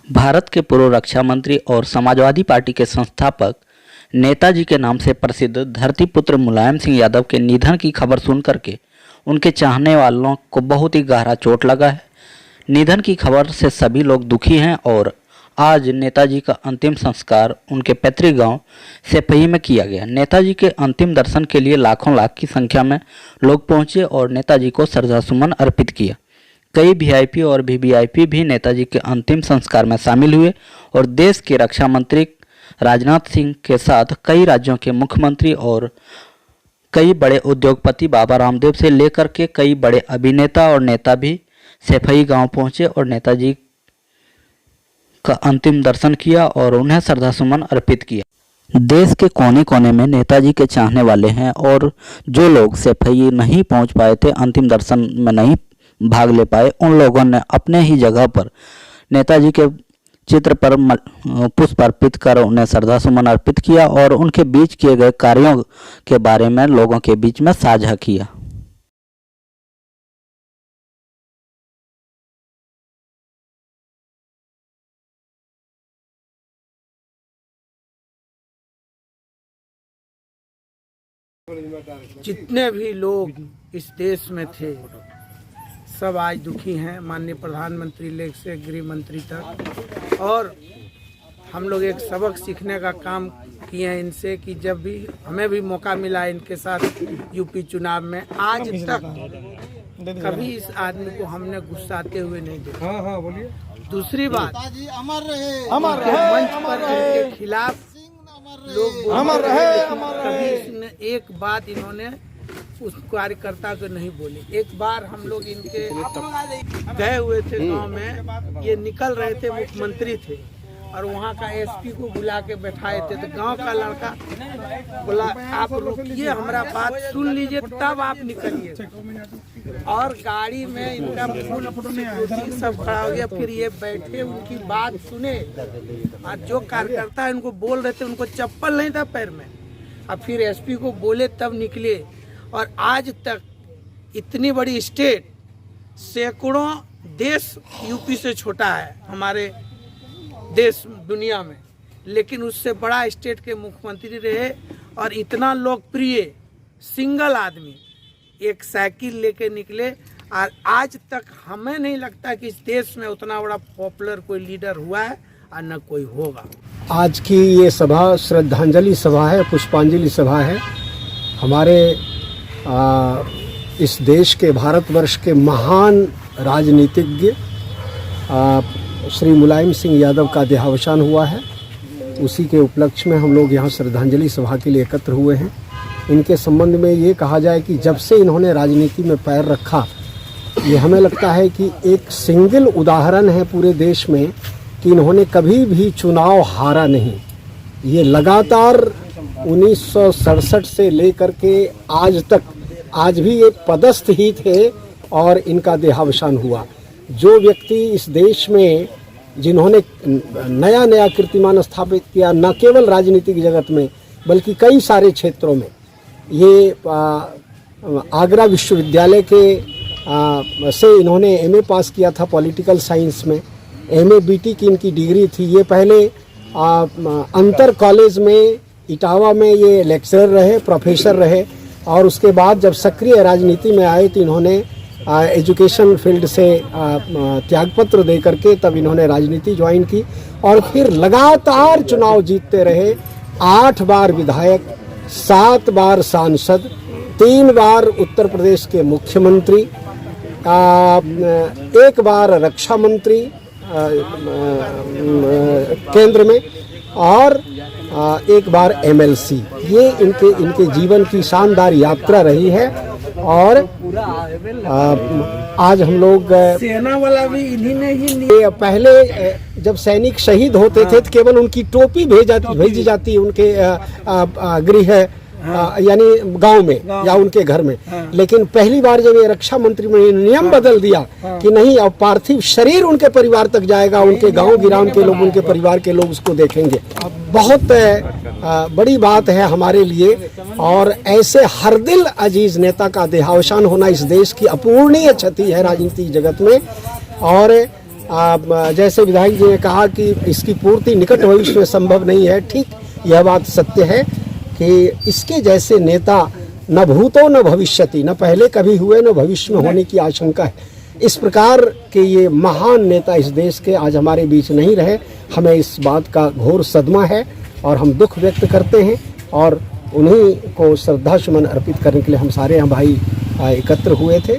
भारत के पूर्व रक्षा मंत्री और समाजवादी पार्टी के संस्थापक नेताजी के नाम से प्रसिद्ध धरतीपुत्र मुलायम सिंह यादव के निधन की खबर सुन करके उनके चाहने वालों को बहुत ही गहरा चोट लगा है। निधन की खबर से सभी लोग दुखी हैं और आज नेताजी का अंतिम संस्कार उनके पैतृक गांव सेफई में किया गया। नेताजी के अंतिम दर्शन के लिए लाखों लाख की संख्या में लोग पहुंचे और नेताजी को श्रद्धासुमन अर्पित किया। कई वीआईपी और वीवीआईपी भी नेताजी के अंतिम संस्कार में शामिल हुए और देश के रक्षा मंत्री राजनाथ सिंह के साथ कई राज्यों के मुख्यमंत्री और कई बड़े उद्योगपति बाबा रामदेव से लेकर के कई बड़े अभिनेता और नेता भी सेफई गांव पहुंचे और नेताजी का अंतिम दर्शन किया और उन्हें श्रद्धासुमन अर्पित किया। देश के कोने कोने में नेताजी के चाहने वाले हैं और जो लोग सेफई नहीं पहुंच पाए थे, अंतिम दर्शन में नहीं भाग ले पाए, उन लोगों ने अपने ही जगह पर नेताजी के चित्र पर पुष्प अर्पित कर उन्हें श्रद्धासुमन अर्पित किया और उनके बीच किए गए कार्यों के बारे में लोगों के बीच में साझा किया। जितने भी लोग इस देश में थे सब आज दुखी हैं, माननीय प्रधानमंत्री से गृह मंत्री तक। और हम लोग एक सबक सीखने का काम किए हैं इनसे कि जब भी हमें भी मौका मिला इनके साथ यूपी चुनाव में, आज तक कभी इस आदमी को हमने गुस्साते हुए नहीं देखा। हाँ, बोलिए। दूसरी बात, मंच पर इनके खिलाफ लोग कभी इसने एक बात इन्होंने उस कार्यकर्ता को नहीं बोली। एक बार हम लोग इनके गए हुए थे गांव में, ये निकल रहे थे, मुख्यमंत्री थे और वहां का एसपी को बुला के बैठाए थे, तो गांव का लड़का बोला आप रुकिए, हमारा बात सुन लीजिए तब आप निकलिए। और गाड़ी में इनका फुल सिक्योरिटी सब खड़ा हो गया, फिर ये बैठे उनकी बात सुने और जो कार्यकर्ता इनको बोल रहे थे उनको चप्पल नहीं था पैर में, और फिर एसपी को बोले तब निकले। और आज तक इतनी बड़ी स्टेट, सैकड़ों देश यूपी से छोटा है हमारे देश दुनिया में, लेकिन उससे बड़ा स्टेट के मुख्यमंत्री रहे और इतना लोकप्रिय सिंगल आदमी एक साइकिल लेके निकले। और आज तक हमें नहीं लगता कि इस देश में उतना बड़ा पॉपुलर कोई लीडर हुआ है और न कोई होगा। आज की ये सभा श्रद्धांजलि सभा है, पुष्पांजलि सभा है। हमारे इस देश के, भारतवर्ष के महान राजनीतिज्ञ श्री मुलायम सिंह यादव का देहावसान हुआ है। उसी के उपलक्ष्य में हम लोग यहाँ श्रद्धांजलि सभा के लिए एकत्र हुए हैं। इनके संबंध में ये कहा जाए कि जब से इन्होंने राजनीति में पैर रखा, ये हमें लगता है कि एक सिंगल उदाहरण है पूरे देश में कि इन्होंने कभी भी चुनाव हारा नहीं। ये लगातार 1967 से लेकर के आज तक, आज भी ये पदस्थ ही थे और इनका देहावसान हुआ। जो व्यक्ति इस देश में जिन्होंने नया नया कीर्तिमान स्थापित किया, न केवल राजनीतिक जगत में बल्कि कई सारे क्षेत्रों में, ये आगरा विश्वविद्यालय के से इन्होंने एमए पास किया था पॉलिटिकल साइंस में, एमए बीटी की इनकी डिग्री थी। ये पहले अंतर कॉलेज में इटावा में ये लेक्चरर रहे, प्रोफेसर रहे, और उसके बाद जब सक्रिय राजनीति में आए तो इन्होंने एजुकेशन फील्ड से त्यागपत्र दे करके तब इन्होंने राजनीति ज्वाइन की और फिर लगातार चुनाव जीतते रहे। 8 बार विधायक, 7 बार सांसद, 3 बार उत्तर प्रदेश के मुख्यमंत्री, 1 बार रक्षा मंत्री केंद्र में और 1 बार एमएलसी। ये इनके जीवन की शानदार यात्रा रही है। और आज हम लोग सेना वाला भी इन्हीं ने ही पहले जब सैनिक शहीद होते थे तो केवल उनकी टोपी भेजी जाती उनके गृह यानी गांव में या उनके घर में, लेकिन पहली बार जब ये रक्षा मंत्री ने नियम बदल दिया कि नहीं, अब पार्थिव शरीर उनके परिवार तक जाएगा, उनके गांव गिराम के लोग, उनके परिवार के लोग उसको देखेंगे। बहुत बड़ी बात है हमारे लिए। और ऐसे हर दिल अजीज नेता का देहावसान होना इस देश की अपूर्णीय क्षति है राजनीतिक जगत में। और जैसे विधायक जी ने कहा कि इसकी पूर्ति निकट भविष्य में संभव नहीं है, ठीक यह बात सत्य है कि इसके जैसे नेता न भूतो न भविष्यति, न पहले कभी हुए न भविष्य में होने की आशंका है। इस प्रकार के ये महान नेता इस देश के आज हमारे बीच नहीं रहे, हमें इस बात का घोर सदमा है और हम दुख व्यक्त करते हैं और उन्हीं को श्रद्धा सुमन अर्पित करने के लिए हम सारे यहाँ भाई एकत्र हुए थे।